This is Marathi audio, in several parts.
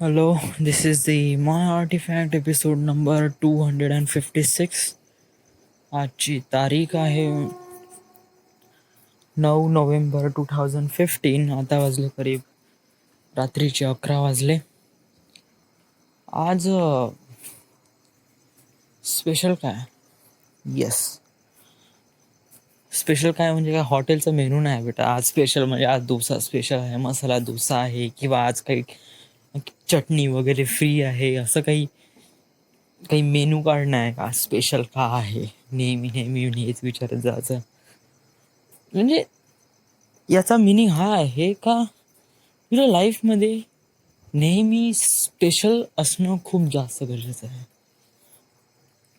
Hello, this is the My Artifact episode number 256. आजची तारीख आहे 9 नोव्हेंबर 2015. आता वाजले करीब रात्रीचे 11 वाजले. आज स्पेशल काय? येस, स्पेशल काय म्हणजे काय हॉटेलचा मेनू नाही बेटा. आज स्पेशल म्हणजे आज डोसा स्पेशल आहे, मसाला डोसा आहे, किंवा आज काही चटणी वगैरे फ्री आहे, असं काही काही मेनू कार्ड नाही का स्पेशल का आहे. नेहमी नेहमी हेच विचारत जायचं. म्हणजे याचा मिनिंग हा आहे का तुझ्या लाईफमध्ये नेहमी स्पेशल असणं खूप जास्त गरजेचं आहे.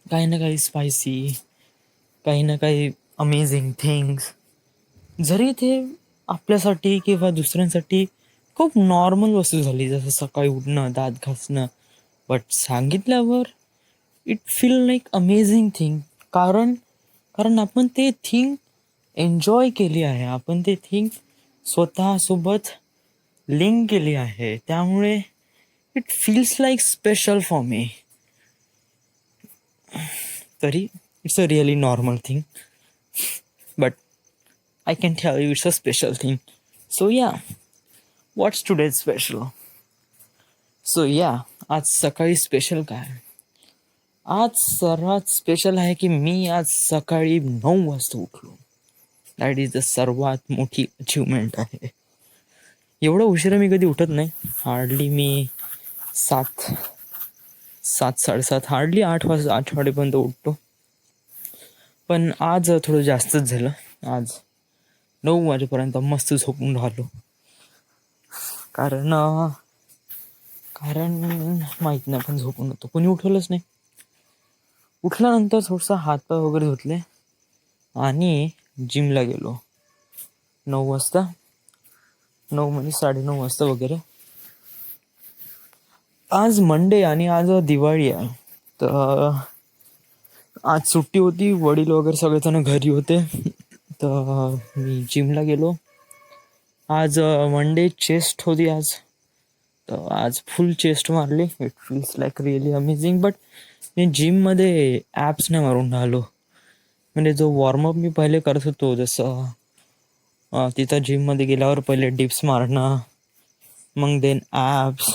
काही ना काही स्पायसी, काही ना काही अमेझिंग थिंग्स, जरी ते आपल्यासाठी किंवा दुसऱ्यांसाठी खूप नॉर्मल वस्तू झाली, जसं सकाळी उठणं, दात घासणं, बट सांगितल्यावर it feel like amazing thing. कारण कारण आपण ते थिंग एन्जॉय केली आहे, आपण ते थिंग स्वतःसोबत लिंक केली आहे, त्यामुळे it feels like special for me. तरी it's a really normal thing, but I can tell you it's a special thing. So yeah, what's today special? So या, आज सकाळी स्पेशल काय? आज सर्वात स्पेशल आहे की मी आज सकाळी 9 वाजता उठलो. दॅट इज द सर्वात मोठी अचिव्हमेंट आहे. एवढं उशिरा मी कधी उठत नाही. हार्डली मी 7, 7, 7:30, हार्डली 8 वाजेपर्यंत उठतो. पण आज थोडं जास्तच झालं. आज 9 वाजेपर्यंत मस्त झोपून राहिलो. कारण कारण माहीत नाही, पण झोपून होतो, कोणी उठवलंच नाही. उठल्यानंतर थोडंसं हातपाय वगैरे धुतले आणि जिमला गेलो 9 वाजता. 9 म्हणजे 9:30 वाजता वगैरे. आज मंडे आणि आज दिवाळी आहे, तर आज सुट्टी होती. वडील वगैरे सगळेजण घरी होते, तर मी जिमला गेलो. आज मंडे चेस्ट होती आज, तर आज फुल चेस्ट मारली. It feels like really amazing. But मी जिममध्ये ॲप्स नाही मारून राहिलो. म्हणजे जो वॉर्मअप मी पहिले करत होतो, जसं तिथं जिममध्ये गेल्यावर पहिले डिप्स मारणं, मग देन ॲप्स,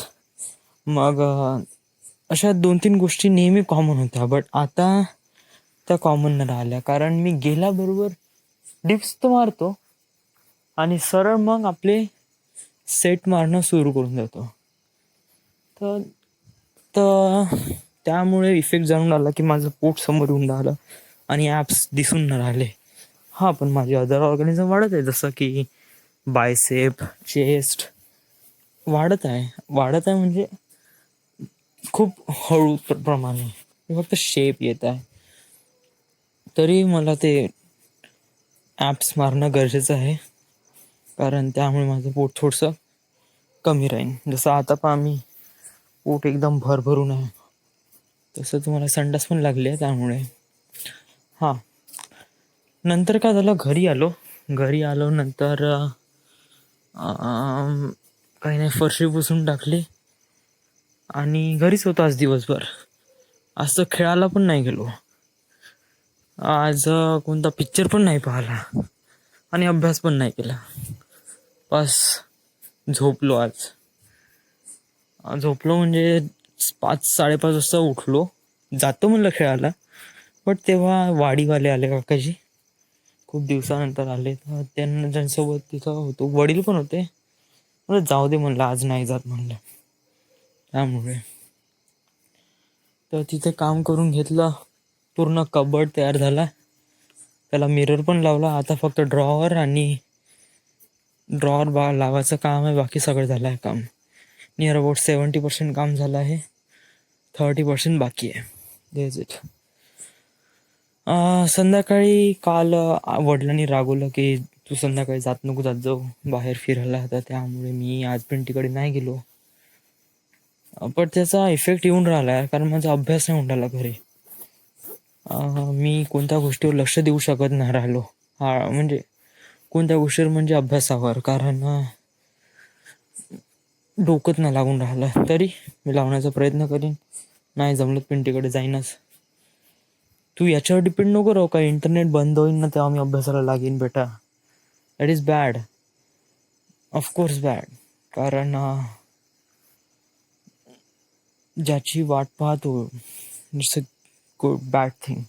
मग अशा 2-3 गोष्टी नेहमी कॉमन होत्या. बट आता त्या कॉमन नाही राहिल्या, कारण मी गेल्याबरोबर डिप्स तर मारतो आणि सरळ मग आपले सेट मारणं सुरू करून देतो. तर तर त्यामुळे इफेक्ट जाणून आला की माझं पोट समोर येऊन राहिलं आणि ॲप्स दिसून न राहिले. हां, पण माझे अदर ऑर्गॅनिझम वाढत आहे, जसं की बायसेप, चेस्ट वाढत आहे म्हणजे खूप हळू प्रमाणे, फक्त शेप येत आहे. तरी मला ते ॲप्स मारणं गरजेचं आहे, कारण त्यामुळे माझं पोट थोडंसं कमी राहील. जसं आता पहा, मी पोट एकदम भरभरून आहे, तसं तुम्हाला संडास पण लागली आहे. त्यामुळे हां, नंतर काय झालं, घरी आलो नंतर काही नाही, फरशी पुसून टाकली आणि घरीच होतो आज दिवसभर. आज तर खेळायला पण नाही गेलो. आज कोणता पिक्चर पण नाही पाहिला आणि अभ्यास पण नाही केला. बस झोपलो. झोपलो म्हणजे 5, 5:30 वाजता उठलो. जातो म्हणलं खेळायला, बट तेव्हा वाडीवाले आले, काकाजी खूप दिवसानंतर आले. तर त्यांच्यासोबत तिथं होतो, वडील पण होते. म्हणलं जाऊ दे, म्हणलं आज नाही जात म्हणलं. त्यामुळे तर तिथे काम करून घेतलं. पूर्ण कबर्ड तयार झाला, त्याला मिरर पण लावला. आता फक्त ड्रॉवर लावायचं काम आहे, बाकी सगळं झालं आहे काम. नियर अबाउट 70% काम झालं आहे, 30% बाकी आहे. देज इट. संध्याकाळी काल वडिलांनी रागवलं की तू संध्याकाळी जात जाऊ बाहेर फिरायला, तर त्यामुळे मी आज पिंटीकडे नाही गेलो. पण त्याचा इफेक्ट येऊन राहिला आहे, कारण माझा अभ्यास नाही होऊन राहिला घरी. मी कोणत्या गोष्टीवर लक्ष देऊ शकत नाही राहिलो. म्हणजे कोणत्या गोष्टीवर म्हणजे अभ्यासावर. कारण डोकंच नाही लागून राहिलं. तरी मी लावण्याचा प्रयत्न करीन. नाही जमलं पिंटीकडे जाईनच. तू याच्यावर डिपेंड नको राहू का इंटरनेट बंद होईल ना तेव्हा मी अभ्यासाला लागेन बेटा. That is bad. Of course bad. कारण ज्याची वाट पाहतो it's a good bad thing.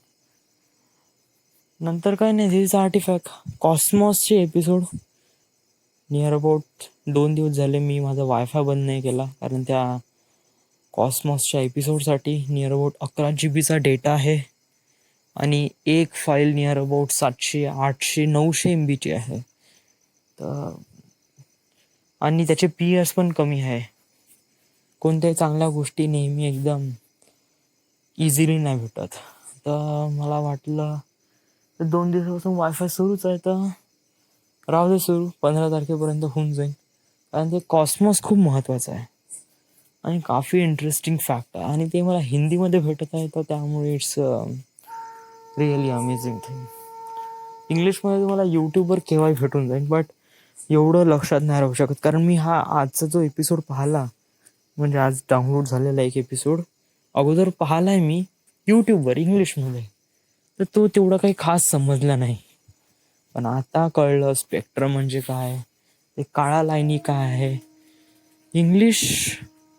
नंतर काय नाही, दिस आर्टिफॅक्ट कॉस्मॉसचे एपिसोड नियर अबाउट 2 दिवस झाले मी माझा वायफाय बंद नाही केला, कारण त्या कॉस्मॉसच्या एपिसोडसाठी नियर अबाउट 11 GB डेटा आहे आणि एक फाईल नियर अबाउट 700, 800, 900 MB आहे. तर आणि त्याचे PS पण कमी आहे. कोणत्याही चांगल्या गोष्टी नेहमी एकदम इझिली नाही भेटत. तर मला वाटलं 2 दिवसापासून वायफाय सुरूच आहे, तर राहू दे सुरू, 15 तारखेपर्यंत होऊन जाईल. कारण ते कॉस्मॉस खूप महत्त्वाचं आहे आणि काफी इंटरेस्टिंग फॅक्ट आहे आणि ते मला हिंदीमध्ये भेटत आहे, तर त्यामुळे इट्स रिअली अमेझिंग थिंग. इंग्लिशमध्ये मला यूट्यूबवर केव्हाही भेटून जाईल, बट एवढं लक्षात नाही राहू शकत, कारण मी हा आजचा जो एपिसोड पाहिला, म्हणजे आज डाउनलोड झालेला एक एपिसोड अगोदर पाहिला आहे मी यूट्यूबवर इंग्लिशमध्ये, तर तो तेवढा काही खास समजला नाही. पण आता कळलं स्पेक्ट्रम म्हणजे काय, ते काळा लाईनी काय आहे. इंग्लिश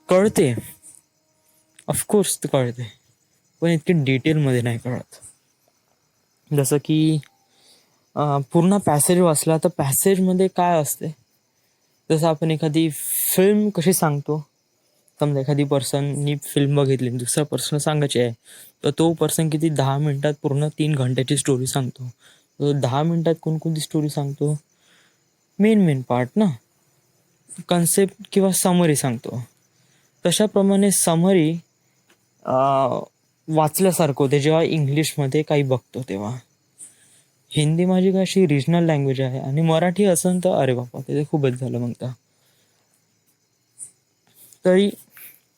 कळते, ऑफकोर्स ते कळते, पण इतके डिटेलमध्ये नाही कळत. जसं की पूर्ण पॅसेज वाचला तर पॅसेजमध्ये काय असते, जसं आपण एखादी फिल्म कशी सांगतो, समजा एखादी पर्सननी फिल्म बघितली, दुसरा पर्सन सांगायची आहे, तर तो पर्सन किती 10 मिनिटात पूर्ण 3 घंट्याची स्टोरी सांगतो. तो 10 मिनिटात कोणकोणती स्टोरी सांगतो, मेन पार्ट ना, कन्सेप्ट किंवा समरी सांगतो. तशाप्रमाणे समरी वाचल्यासारखं होते जेव्हा इंग्लिशमध्ये काही बघतो तेव्हा. हिंदी माझी काय अशी रिजनल लँग्वेज आहे आणि मराठी असेल तर अरे बापा ते खूपच झालं मग तर. तरी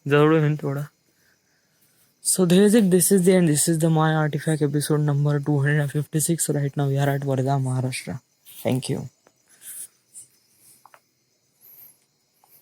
जवळ होईल थोडा. So this is the end. This is the My Artifact episode number 256. Right now we are at Varda, Maharashtra. Thank you.